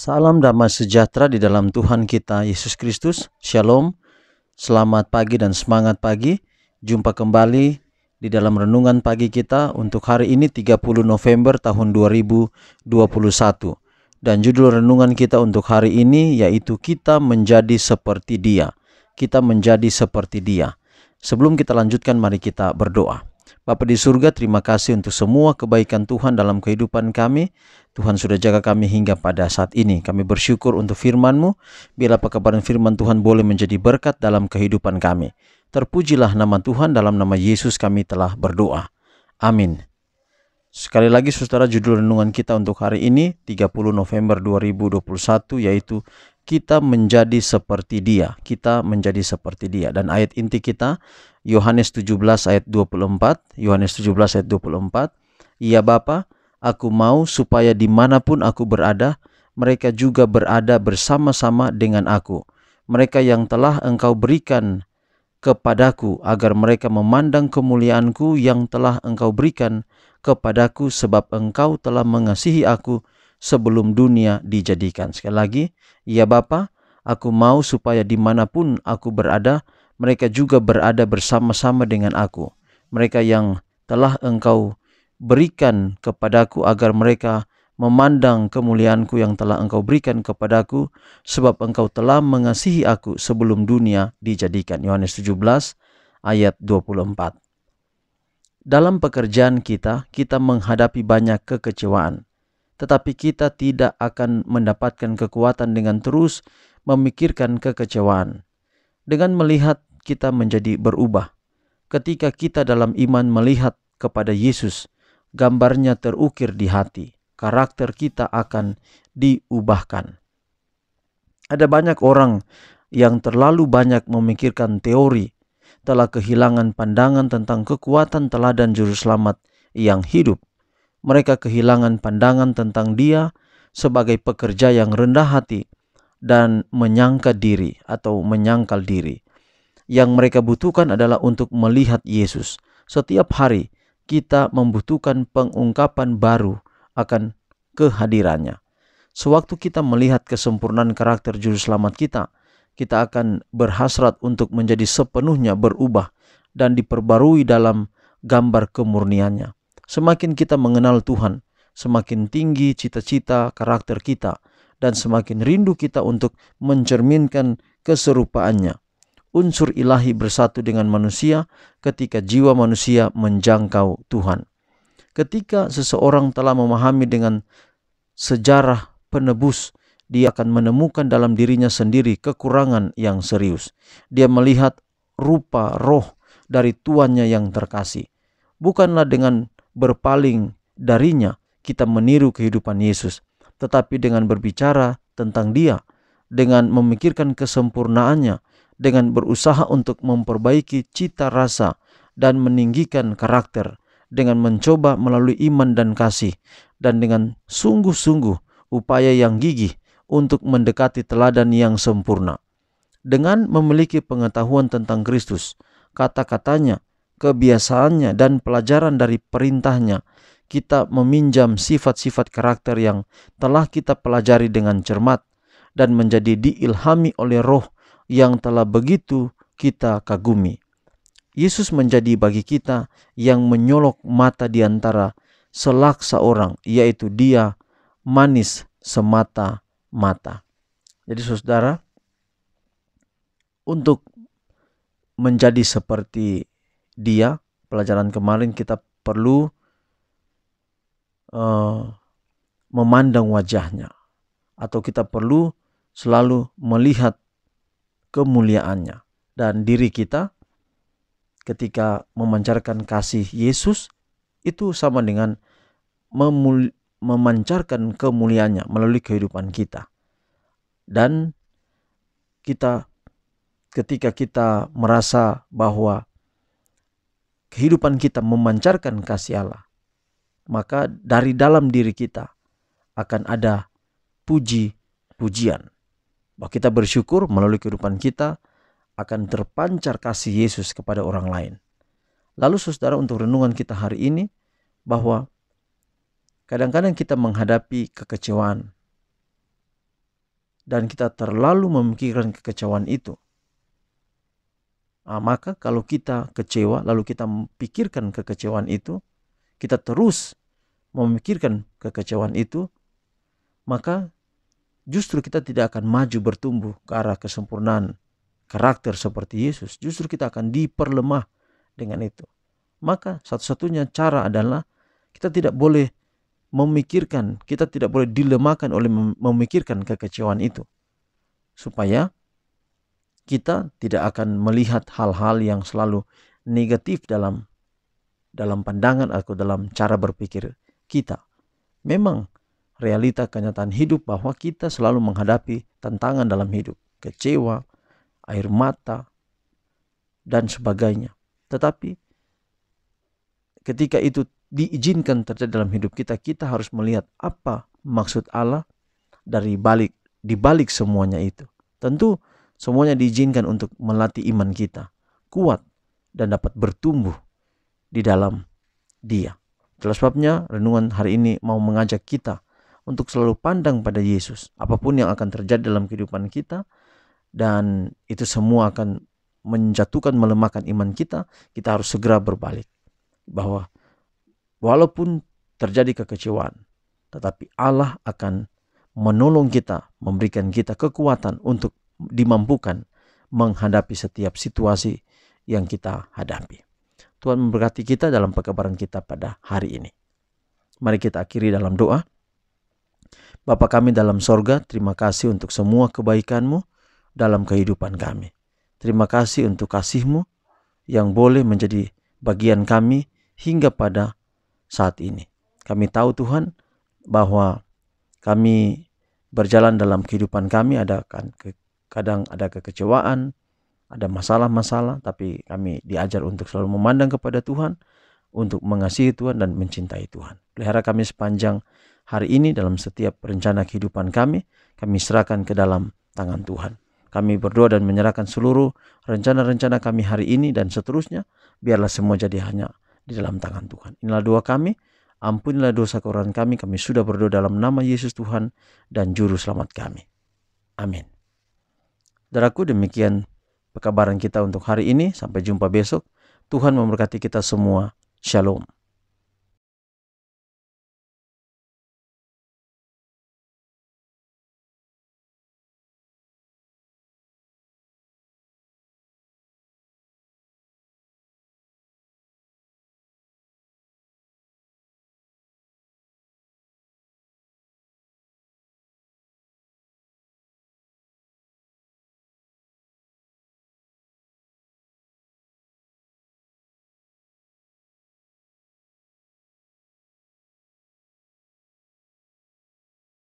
Salam damai sejahtera di dalam Tuhan kita Yesus Kristus. Shalom, selamat pagi dan semangat pagi. Jumpa kembali di dalam renungan pagi kita untuk hari ini 30 November tahun 2021. Dan judul renungan kita untuk hari ini yaitu kita menjadi seperti Dia. Kita menjadi seperti Dia. Sebelum kita lanjutkan, mari kita berdoa. Bapa di surga, terima kasih untuk semua kebaikan Tuhan dalam kehidupan kami. Tuhan sudah jaga kami hingga pada saat ini. Kami bersyukur untuk firman-Mu. Bila pekabaran firman Tuhan boleh menjadi berkat dalam kehidupan kami. Terpujilah nama Tuhan, dalam nama Yesus kami telah berdoa. Amin. Sekali lagi saudara, judul renungan kita untuk hari ini 30 November 2021 yaitu kita menjadi seperti Dia. Kita menjadi seperti Dia. Dan ayat inti kita Yohanes 17 ayat 24. Yohanes 17 ayat 24. Ya Bapa, aku mau supaya dimanapun aku berada, mereka juga berada bersama-sama dengan aku. Mereka yang telah Engkau berikan kepadaku, agar mereka memandang kemuliaanku yang telah Engkau berikan kepadaku, sebab Engkau telah mengasihi aku sebelum dunia dijadikan. Sekali lagi, ya Bapa, aku mau supaya dimanapun aku berada, mereka juga berada bersama-sama dengan aku. Mereka yang telah Engkau berikan kepadaku, agar mereka memandang kemuliaanku yang telah Engkau berikan kepadaku, sebab Engkau telah mengasihi aku sebelum dunia dijadikan. Yohanes 17 ayat 24. Dalam pekerjaan kita menghadapi banyak kekecewaan. Tetapi kita tidak akan mendapatkan kekuatan dengan terus memikirkan kekecewaan. Dengan melihat kita menjadi berubah. Ketika kita dalam iman melihat kepada Yesus, gambarnya terukir di hati. Karakter kita akan diubahkan. Ada banyak orang yang terlalu banyak memikirkan teori, telah kehilangan pandangan tentang kekuatan teladan juru selamat yang hidup. Mereka kehilangan pandangan tentang Dia sebagai pekerja yang rendah hati dan menyangka diri atau menyangkal diri. Yang mereka butuhkan adalah untuk melihat Yesus. Setiap hari kita membutuhkan pengungkapan baru akan kehadirannya. Sewaktu kita melihat kesempurnaan karakter juru selamat kita akan berhasrat untuk menjadi sepenuhnya berubah dan diperbarui dalam gambar kemurniannya. Semakin kita mengenal Tuhan, semakin tinggi cita-cita karakter kita, dan semakin rindu kita untuk mencerminkan keserupaannya. Unsur ilahi bersatu dengan manusia ketika jiwa manusia menjangkau Tuhan. Ketika seseorang telah memahami dengan sejarah penebus, dia akan menemukan dalam dirinya sendiri kekurangan yang serius. Dia melihat rupa roh dari tuannya yang terkasih. Bukanlah dengan berpaling darinya kita meniru kehidupan Yesus, tetapi dengan berbicara tentang Dia, dengan memikirkan kesempurnaannya, dengan berusaha untuk memperbaiki cita rasa dan meninggikan karakter, dengan mencoba melalui iman dan kasih, dan dengan sungguh-sungguh upaya yang gigih untuk mendekati teladan yang sempurna. Dengan memiliki pengetahuan tentang Kristus, kata-katanya, kebiasaannya, dan pelajaran dari perintahnya, kita meminjam sifat-sifat karakter yang telah kita pelajari dengan cermat dan menjadi diilhami oleh Roh yang telah begitu kita kagumi. Yesus menjadi bagi kita yang menyolok mata di antara selaksa orang, yaitu Dia manis semata-mata. Jadi saudara, untuk menjadi seperti Dia, pelajaran kemarin kita perlu memandang wajahnya, atau kita perlu selalu melihat kemuliaannya. Dan diri kita ketika memancarkan kasih Yesus itu sama dengan memancarkan kemuliaannya melalui kehidupan kita. Dan kita ketika kita merasa bahwa kehidupan kita memancarkan kasih Allah, maka dari dalam diri kita akan ada puji-pujian. Bahwa kita bersyukur melalui kehidupan kita akan terpancar kasih Yesus kepada orang lain. Lalu saudara, untuk renungan kita hari ini, bahwa kadang-kadang kita menghadapi kekecewaan. dan kita terlalu memikirkan kekecewaan itu, maka kalau kita kecewa lalu kita pikirkan kekecewaan itu, kita terus memikirkan kekecewaan itu, maka justru kita tidak akan maju bertumbuh ke arah kesempurnaan karakter seperti Yesus. Justru kita akan diperlemah dengan itu. Maka satu-satunya cara adalah kita tidak boleh memikirkan, kita tidak boleh dilemahkan oleh memikirkan kekecewaan itu, supaya kita tidak akan melihat hal-hal yang selalu negatif dalam pandangan atau dalam cara berpikir kita. Memang realita kenyataan hidup bahwa kita selalu menghadapi tantangan dalam hidup, kecewa, air mata, dan sebagainya. Tetapi ketika itu diizinkan terjadi dalam hidup kita, kita harus melihat apa maksud Allah di balik semuanya itu. Tentu semuanya diizinkan untuk melatih iman kita kuat dan dapat bertumbuh di dalam Dia. Itulah sebabnya renungan hari ini mau mengajak kita untuk selalu pandang pada Yesus. Apapun yang akan terjadi dalam kehidupan kita, dan itu semua akan menjatuhkan, melemahkan iman kita, kita harus segera berbalik. Bahwa walaupun terjadi kekecewaan, tetapi Allah akan menolong kita, memberikan kita kekuatan untuk dimampukan menghadapi setiap situasi yang kita hadapi. Tuhan memberkati kita dalam pekabaran kita pada hari ini. Mari kita akhiri dalam doa. Bapa kami dalam sorga, terima kasih untuk semua kebaikan-Mu dalam kehidupan kami. Terima kasih untuk kasih-Mu yang boleh menjadi bagian kami hingga pada saat ini. Kami tahu Tuhan bahwa kami berjalan dalam kehidupan kami, kadang ada kekecewaan, ada masalah-masalah, tapi kami diajar untuk selalu memandang kepada Tuhan, untuk mengasihi Tuhan dan mencintai Tuhan. Pelihara kami sepanjang hari ini dalam setiap rencana kehidupan kami serahkan ke dalam tangan Tuhan. Kami berdoa dan menyerahkan seluruh rencana-rencana kami hari ini dan seterusnya, biarlah semua jadi hanya di dalam tangan Tuhan. Inilah doa kami, ampunilah dosa kekurangan kami sudah berdoa dalam nama Yesus Tuhan dan Juru Selamat kami. Amin. Saudaraku, demikian pekabaran kita untuk hari ini. Sampai jumpa besok. Tuhan memberkati kita semua. Shalom.